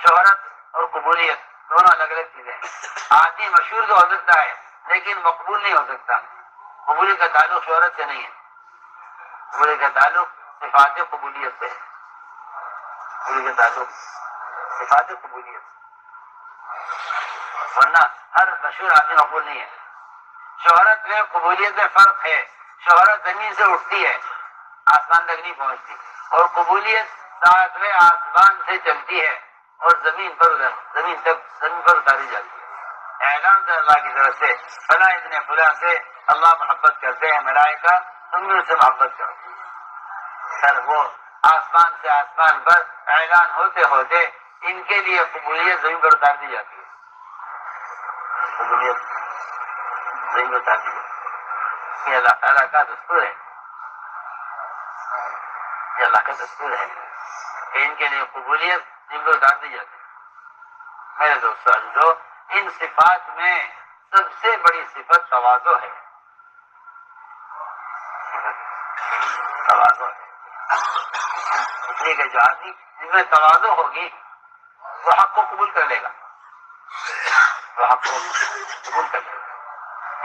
شہرت اور قبولیت دونوں الگ الگ چیزیں ہیں. آدمی مشہور تو ہو سکتا ہے لیکن مقبول نہیں ہو سکتا. قبولیت کا تعلق شہرت سے نہیں ہے، قبولیت کا تعلق صفات قبولیت سے ہے. قبولیت کا تعلق صفات قبولیت سے، ورنہ ہر مشہور آدمی مقبول نہیں ہے. شہرت میں قبولیت میں فرق ہے. شہرت زمین سے اٹھتی ہے، آسمان تک نہیں پہنچتی، اور قبولیت ساتویں آسمان سے چلتی ہے اور زمین پر اتاری جاتی ہے. اعلان سے اللہ کی طرف سے فلاں ابن فلاں سے اللہ محبت کرتے ہیں، ملائکہ تم بھی ان سے محبت کرو. سر وہ آسمان سے آسمان پر اعلان ہوتے ہوتے ان کے لیے قبولیت زمین پر اتار دی جاتی ہے. قبولیت زمین پر اتار دی جاتی ہے. یہ اللہ تعالیٰ کا دستور ہے، یہ اللہ کا دستور ہے کہ ان کے لیے قبولیت زمین پر اتار دی جاتی ہے. میرے دوستو، ان صفات میں سب سے بڑی صفت تواضع ہے. تواضع ہے، اس لیے کہ جو آدمی جس میں تواضع ہوگی وہ حق کو قبول کر لے گا، وہ حق کو قبول کر لے گا.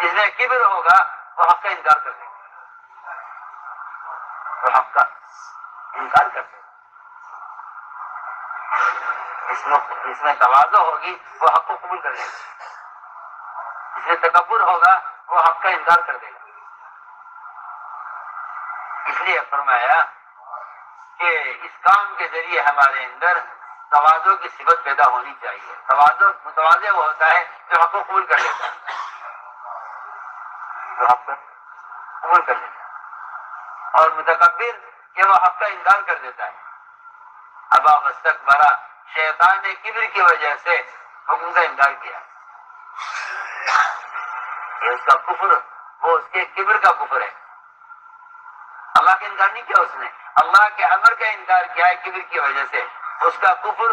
جس میں کبر ہوگا وہ حق کا انکار کر دے گا، وہ حق کا انکار کر دے گا. اس میں تواضع ہوگی وہ حق کو قبول کر لے گا. جس میں تکبر ہوگا وہ حق کا انکار کر دے گا. اس لیے فرمایا کہ اس کام کے ذریعے ہمارے اندر تواضع کی صفت پیدا ہونی چاہیے. متواضع وہ ہوتا ہے جو حق کو قبول کر لیتا ہے، جو حق کو قبول کر لیتا ہے. اور متکبر کہ وہ حق کا انکار کر دیتا ہے. ابا واستکبر، شیطان نے کبر کی وجہ سے حکم کا انکار کیا. یہ اس کا کفر، وہ اس کے کبر کا کفر ہے. اللہ کا انکار نہیں کیا اس نے، اللہ کے امر کا انکار کیا ہے کبر کی وجہ سے. اس کا کفر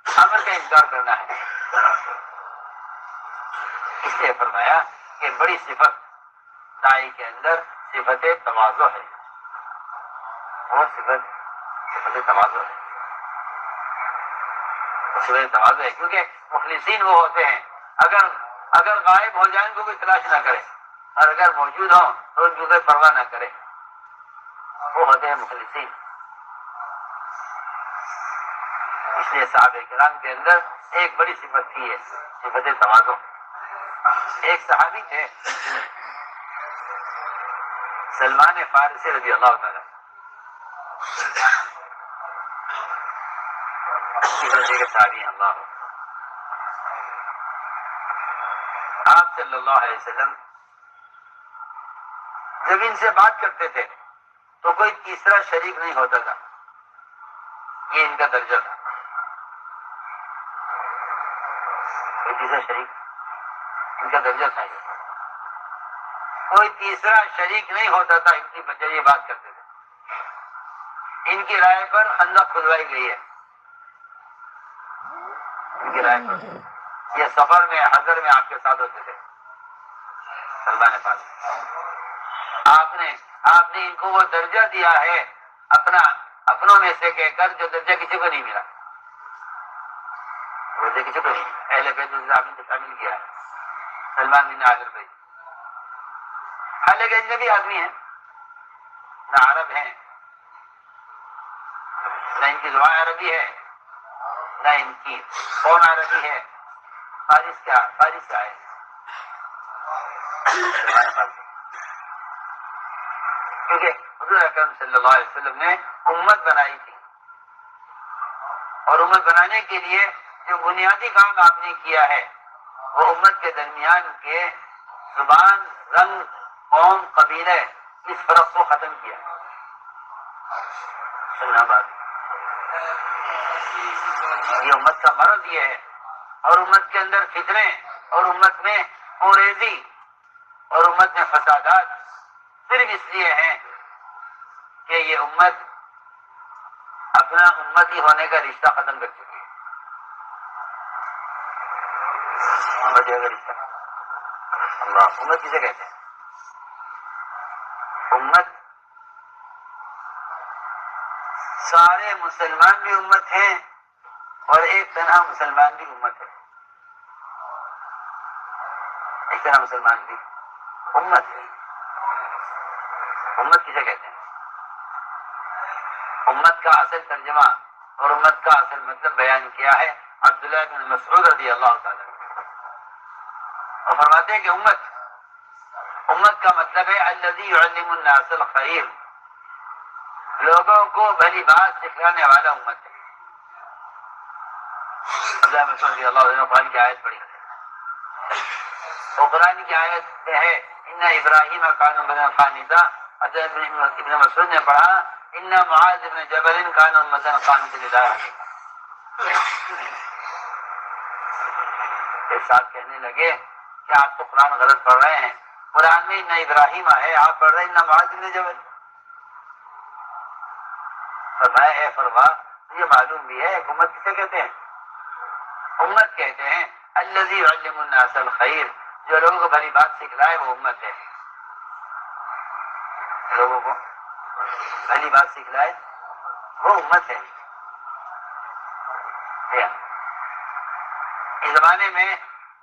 امر کا انکار کرنا ہے. اس لیے فرمایا کہ بڑی صفت داعی کے اندر صفت تواضع ہے. وہ صفت تواضع ہے، صفت تواضع ہے. کیونکہ مخلصین وہ ہوتے ہیں اگر غائب ہو جائیں تو کوئی تلاش نہ کرے، اور اگر موجود ہوں تو ان کی کوئی پرواہ نہ کرے. وہ ہوتے ہیں مخلصین. اس لیے صحابہ کرام کے اندر ایک بڑی صفت تھی ہے، صفت تواضع. ایک صحابی تھے سلمان فارسی رضی اللہ تعالی، کے صحابی ہیں. اللہ آپ صلی اللہ علیہ وسلم جب ان سے بات کرتے تھے تو کوئی تیسرا شریک نہیں ہوتا تھا. یہ ان کا درجہ تھا. کوئی تیسرا شریک ان کا درجہ تھا. کوئی تیسرا شریک نہیں ہوتا تھا ان کی بجائے یہ بات کرتے تھے. ان کی رائے پر خندق کھدوائی گئی ہے. ان کی رائے پر یہ سفر میں حضر میں آپ کے ساتھ ہوتے تھے سلمان فارسی. آپ نے ان کو وہ درجہ دیا ہے اپنوں میں سے کہہ کر جو درجہ کسی کو نہیں ملا. درجہ کسی کو نہیں ملا. اہل بیت آپ نے شامل کیا ہے سلمان بن عامر بھائی. حالانکہ اجنبی آدمی ہیں، نہ عرب ہیں، نہ ان کی زبان عربی ہے، نہ ان کی قوم عربی ہے. فارس سے آئے. کیونکہ حضور اکرم صلی اللہ علیہ وسلم نے امت بنائی تھی، اور امت بنانے کے لیے جو بنیادی کام آپ نے کیا ہے وہ امت کے درمیان کے زبان، رنگ، قوم، قبیلے اس فرق کو ختم کیا. یہ امت کا مرض یہ ہے. اور امت کے اندر فتنے، اور امت میں اوریزی، اور امت میں فسادات صرف اس لیے ہیں کہ یہ امت اپنا امتی ہونے کا رشتہ ختم کر چکی ہے. امتی کا رشتہ، اللہ، امت کسے کہتے ہیں؟ امت سارے مسلمان بھی امت ہیں اور ایک تنہا مسلمان بھی امت ہے، ایک تنہا مسلمان بھی امت ہے۔ امت کسے کہتے ہیں؟ امت کا اصل ترجمہ اور امت کا اصل مطلب بیان کیا ہے عبداللہ بن مسعود رضی اللہ تعالیٰ عنہ، اور فرماتے ہیں کہ امت کا مطلب ہے الذی یعلم الناس الخیر، لوگوں کو بھلی بات سکھانے والا امت ہے۔ عبداللہ بن مسعود رضی اللہ عنہ قرآن کی آیت پڑھی، اور قرآن کی آیت میں ہے ان ابراہیم کان امۃ قانتا، ابن مسعود نے پڑھا ان معاذ بن جبل کان امۃ قانتا للہ۔ ایک ساتھ کہنے لگے کہ آپ تو قرآن غلط پڑھ رہے ہیں، قرآن میں ان ابراہیم ہے، آپ پڑھ رہے ہیں ان معاذ بن جبل۔ فرمایا اے فرما یہ معلوم بھی ہے امت کسے کہتے ہیں؟ امت کہتے ہیں الذی یعلم الناس الخیر، جو لوگوں کو بھلی بات سکھلائے وہ امت ہے۔ لوگوں کو بھلی بات سکھلائے وہ امت ہے۔ اس زمانے میں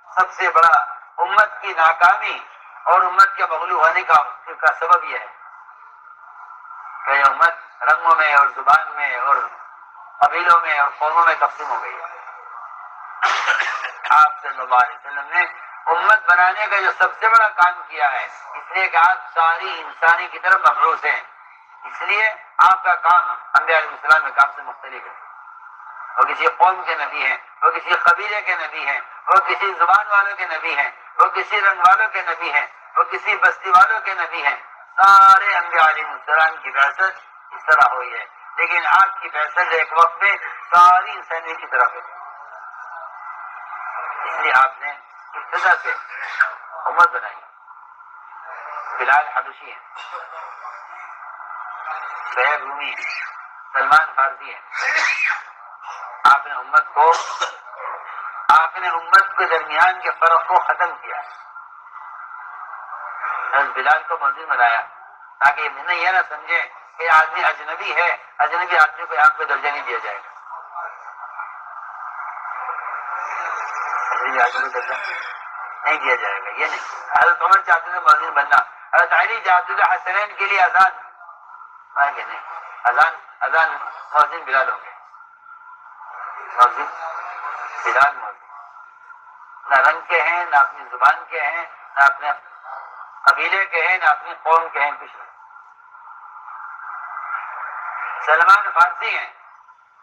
سب سے بڑا امت کی ناکامی اور امت کے مغلوب ہونے کا سبب یہ ہے کہ یہ امت رنگوں میں اور زبان میں اور قبیلوں میں اور قوموں میں تقسیم ہو گئی ہے۔ آپ صلی اللہ علیہ وسلم نے امت بنانے کا جو سب سے بڑا کام کیا ہے، اس لیے کہ آپ ساری انسانی کی طرف مبعوث ہیں، اس لیے آپ کا کام انبیاء علیہ السلام کے کام سے مختلف ہے۔ وہ کسی قوم کے نبی ہیں، وہ کسی قبیلے کے نبی ہیں، وہ کسی زبان والوں کے نبی ہیں، وہ کسی رنگ والوں کے نبی ہیں، وہ کسی بستی والوں کے نبی ہیں۔ سارے انبیاء علیہ السلام کی بعثت اس طرح ہوئی ہے، لیکن آپ کی بعثت ایک وقت میں ساری انسانیت کی طرف ہے۔ اس لیے آپ نے ابتدا سے امت بنائی۔ بلال حبشی ہیں، سہیب رومی ہیں، سلمان فارسی ہیں۔ آپ نے امت کے درمیان کے فرق کو ختم کیا، بلال کو مؤذن بنایا تاکہ یہ نہ سمجھے کہ آدمی اجنبی ہے، اجنبی آدمی کو یہاں پہ درجہ نہیں دیا جائے گا، اجنبی آدمی کو درجہ نہیں دیا جائے گا، یہ نہیں۔ حضرت عمر چاہتے تھے مؤذن بننا، حضرت علی چاہتے تھے حسنین کے لیے اذان، کہ نہیں اذان مؤذن بلال ہوں گے، مؤذن بلال مؤذن، نہ رنگ کے ہیں، نہ اپنی زبان کے ہیں، نہ اپنے قبیلے کے ہیں، نہ اپنی قوم کے ہیں، کچھ نہیں۔ سلمان فارسی ہیں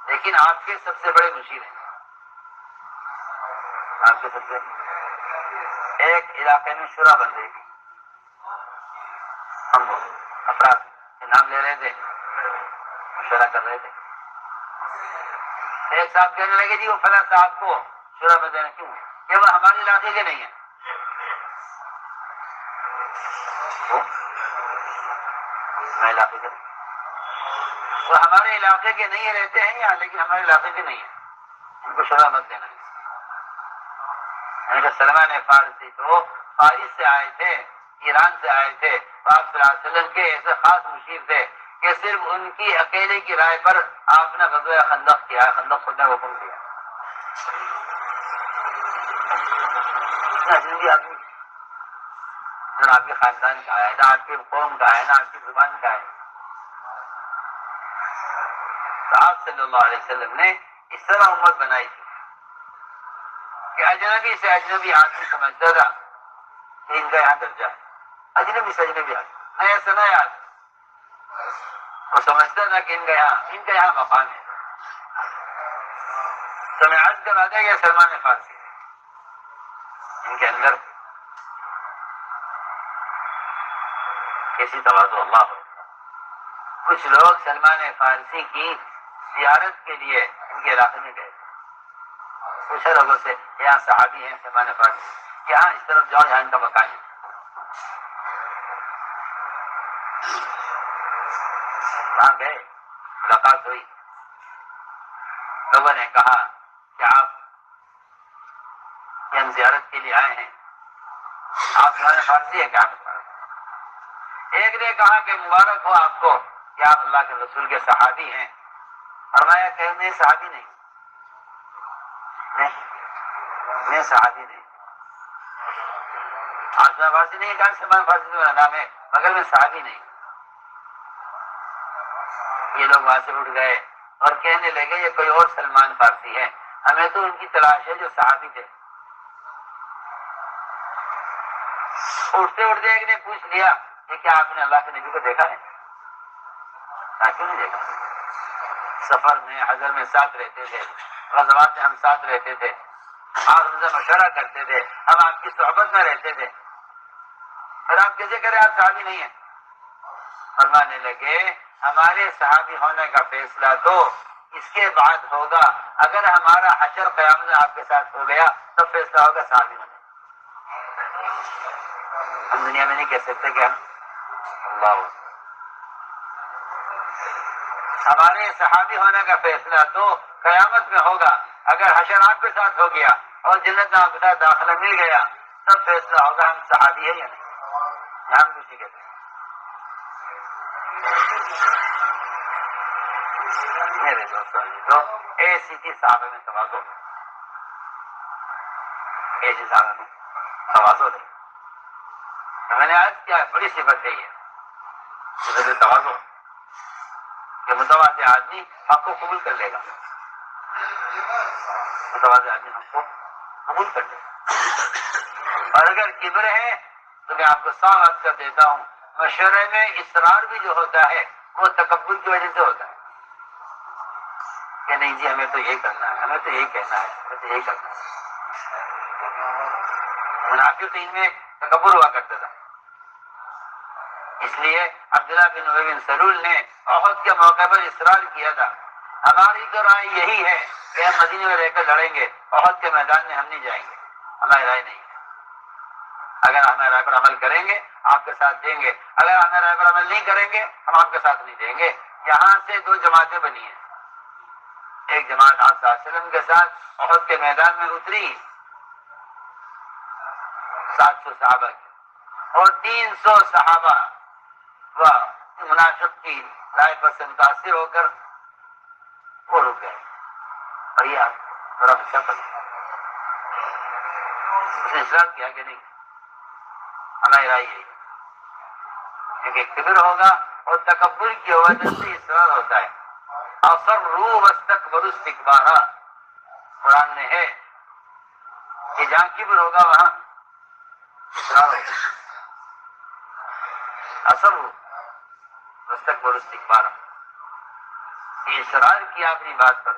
لیکن آپ کے سب سے بڑے مشیر ہیں، آپ کے سب سے ایک علاقے میں شورا بن رہی تھی، ہم افراد کے نام لے رہے تھے، مشورہ کر رہے تھے، ایک صاحب کہنے لگے جی وہ فلاں صاحب کو شورا میں دینا کیوں کہ وہ ہمارے علاقے کے نہیں ہیں، ہمارے علاقے کے نہیں، وہ ہمارے علاقے کے نہیں رہتے ہیں یہاں لیکن ہمارے علاقے کے نہیں ہیں، ان کو شورا مت دینا۔ سلمان فارسی تو فارس سے آئے تھے، ایران سے آئے تھے، آپ صلی اللہ علیہ وسلم کے ایسے خاص مشیر تھے کہ صرف ان کی اکیلے کی رائے پر آپ نے غزوہ خندق کیا، خندق کھودنے کا حکم دیا۔ اجنبی آدمی نہ آپ کے خاندان کا ہے، نہ آپ کے قوم کا ہے، نہ آپ کی زبان کا ہے۔ تو آپ صلی اللہ علیہ وسلم نے اس طرح امت بنائی تھی کہ اجنبی سے اجنبی آدمی سمجھتا تھا کہ ان کا یہاں درجہ ہے، اجنبی سے اجنبی آدمی، نیا سے نیا آدمی وہ سمجھتا تھا کہ ان کا یہاں مقام ہے۔ تو میں عرض کرا دیا کہ سلمان فارسی ان کے اندر کیسی تواضع اللہ ہو۔ کچھ لوگ سلمان فارسی کی زیارت کے لیے ان کے علاقے میں گئے، کچھ لوگوں سے یہاں صحابی ہیں سلمان فارسی، یہاں اس طرف جاؤ یہاں ان کا مکان ہے۔ وہاں گئے، ملاقات ہوئی، لوگوں نے کہا کہ آپ ہم زیارت کے لیے آئے ہیں، آپ سلمان فارسی ہیں کیا؟ ایک نے کہا کہ مبارک ہو آپ کو کہ آپ اللہ کے رسول کے صحابی ہیں۔ فرمایا کہ میں صحابی نہیں، میں صحابی نہیں، آسمان فارسی نہیں کہا، سلمان فارسی میرا نام ہے مگر میں صحابی نہیں۔ یہ لوگ وہاں سے اٹھ گئے اور کہنے لگے یہ کوئی اور سلمان فارسی ہے، ہمیں تو ان کی تلاش ہے جو صحابی تھے۔ اٹھتے اٹھتے ایک نے پوچھ لیا کہ کیا آپ نے اللہ کے نبی کو دیکھا ہے؟ کیوں نہیں دیکھا؟ سفر میں حضر میں ساتھ رہتے تھے، غزوات میں ہم ساتھ رہتے تھے، آپ ہم سے مشورہ کرتے تھے، ہم آپ کی صحبت میں رہتے تھے، اور آپ کیسے کریں آپ صحابی نہیں ہیں؟ فرمانے لگے ہمارے صحابی ہونے کا فیصلہ تو اس کے بعد ہوگا، اگر ہمارا حشر قیامت میں آپ کے ساتھ ہو گیا تب فیصلہ ہوگا صحابی ہونے۔ ہم دنیا میں نہیں کہہ سکتے کہ اللہ ہمارے صحابی ہونے کا فیصلہ تو قیامت میں ہوگا، اگر حشر آپ کے ساتھ ہو گیا اور جنت میں آپ کے ساتھ داخلہ مل گیا تب فیصلہ ہوگا ہم صحابی ہیں یا نہیں۔ ہم کچھ نہیں کہتے۔ میرے دوستوں ایسی تھی صحابہ میں تواضع، ایسی صحابہ میں تواضع نہیں۔ میں نے آج کیا بڑی صفت ہے یہ تواضع، کہ متواضع آدمی حق کو قبول کر لے گا، متواضع آدمی حق کو قبول کر لے گا۔ اور اگر کبر ہے تو میں آپ کو صاف بات کر دیتا ہوں، مشورے میں اصرار بھی جو ہوتا ہے وہ تکبر کی وجہ سے ہوتا ہے کہ نہیں جی ہمیں تو یہ کرنا ہے، ہمیں تو یہ کہنا ہے، ہمیں تو یہ کرنا ہے۔ منافقین میں تکبر ہوا کرتا تھا، اس لیے عبداللہ بن ابی بن سلول نے احد کے موقع پر اصرار کیا تھا، ہماری تو رائے یہی ہے کہ ہم مدینے میں رہ کر لڑیں گے، احد کے میدان میں ہم نہیں جائیں گے، ہماری رائے نہیں ہے۔ اگر ہمیں رائے پر عمل کریں گے آپ کے ساتھ دیں گے، اگر ہمیں رائے پر عمل نہیں کریں گے ہم آپ کے ساتھ نہیں دیں گے۔ یہاں سے دو جماعتیں بنی ہیں، ایک جماعت آپ صلی اللہ علیہ وسلم کے ساتھ احد کے میدان میں اتری 700 صحابہ کی، اور 300 صحابہ و منافق کی رائے پر سے متاثر ہو کر وہ رک گئے، اور یہ بڑا مشکل اس نے اصرار کیا کہ نہیں ہماری رائے یہی، کیونکہ کبر ہوگا اور تکبر کی وجہ سے اصرار ہوتا ہے۔ اصروا واستكبروا استكبارا، قرآن میں ہے کہ جہاں کبر ہوگا وہاں اصرار ہوگا۔ اصروا واستكبروا استكبارا، یہ اصرار کیا اپنی بات پر۔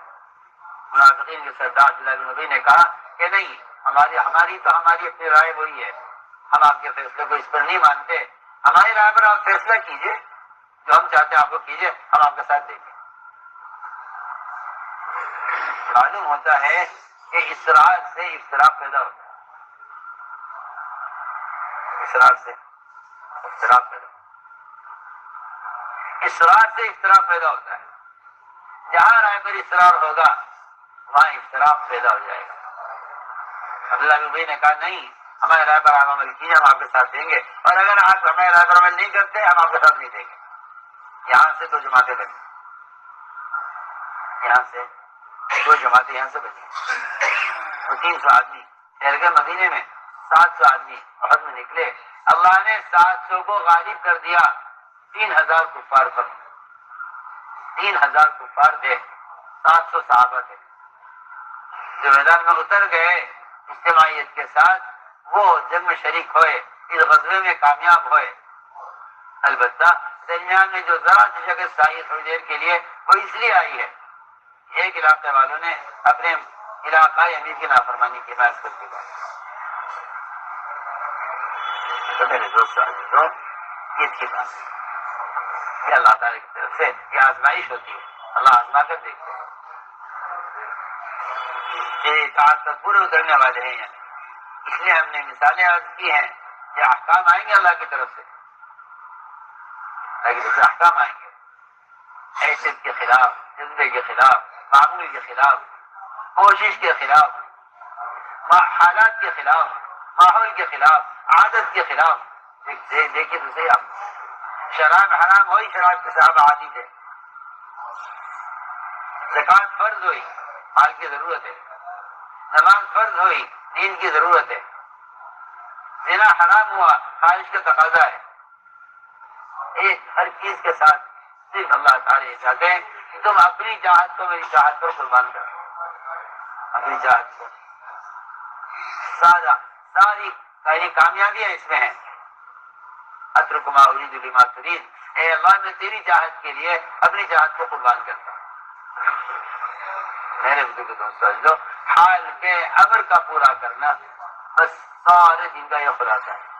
منافقین کے سردار عبداللہ بن ابی نے کہا کہ نہیں، ہماری اپنی رائے وہی ہے، ہم آپ کے فیصلے کو اس پر نہیں مانتے، ہماری رائے پر آپ فیصلہ کیجئے، جو ہم چاہتے ہیں آپ کو کیجئے، ہم آپ کے ساتھ دیں گے۔ معلوم ہوتا ہے کہ اصرار سے اختلاف پیدا ہوتا ہے، اصرار سے اختلاف پیدا ہوتا ہے، اصرار سے اختلاف پیدا ہوتا ہے۔ جہاں رائے پر اصرار ہوگا وہاں اختلاف پیدا ہو جائے گا۔ عبداللہ بن ابی نے کہا نہیں، ہمارے رائے پر آپ عمل کیجیے، ہم آپ کے ساتھ دیں گے، اور اگر آپ ہمارے رائے پر عمل نہیں کرتے ہم آپ کے ساتھ نہیں دیں گے۔ یہاں سے دو جماعتیں بنی، یہاں سے دو جماعتیں یہاں سے بنی، وہ 300 آدمی ٹھہر گئے مدینے میں، 700 آدمی احد میں نکلے، اللہ نے 700 کو غالب کر دیا 3000 کفار پر۔ 3000 کفار تھے، 700 صحابہ تھے جو میدان میں اتر گئے اجتماعیت کے ساتھ، وہ جنگ میں شریک ہوئے، اس غزوے میں کامیاب ہوئے۔ البتہ درمیان میں جو ذرا سی شکست آئی تھوڑی دیر کے لیے، وہ اس لیے آئی ہے ایک علاقے والوں نے اپنے علاقائی امیر کی نافرمانی کی، میں اس کی بات۔ تو میرے دوستوں یہ تھی بات کہ اللہ تعالیٰ کی طرف سے یہ آزمائش ہوتی ہے، اللہ آزما کر دیکھتے ہیں کہ اطاعت پر پورے اترنے والے ہیں یا نہیں۔ اس لیے ہم نے مثالیں عرض کی ہیں کہ احکام آئیں گے اللہ کی طرف سے، اللہ کی طرف سے احکام آئیں گے، حیثیت کے خلاف، جذبے کے خلاف، معمول کے خلاف، کوشش کے خلاف، حالات کے خلاف، ماحول کے خلاف، عادت کے خلاف۔ دیکھیے تو صحیح، آپ شراب حرام ہوئی، شراب کے صحابہ عادی تھے، زکوٰۃ فرض ہوئی، مال کی ضرورت ہے، نماز فرض ہوئی، نیند کی ضرورت ہے، زنا حرام ہوا، خواہش کا تقاضا ہے، ایک ہر چیز کے ساتھ صرف اللہ تعالی چاہتے ہیں کہ تم اپنی چاہت کو میری چاہت پر قربان کرو، اپنی چاہت کو ساری کامیابیاں اس میں ہیں۔ اترک ما اريد لما تريد، اے اللہ میں تیری چاہت کے لیے اپنی چاہت کو قربان کرتا ہوں۔ میرے بزرگ دوستو، حال کے امر کا پورا کرنا بس سارے دین کا یہ خلاصہ ہے۔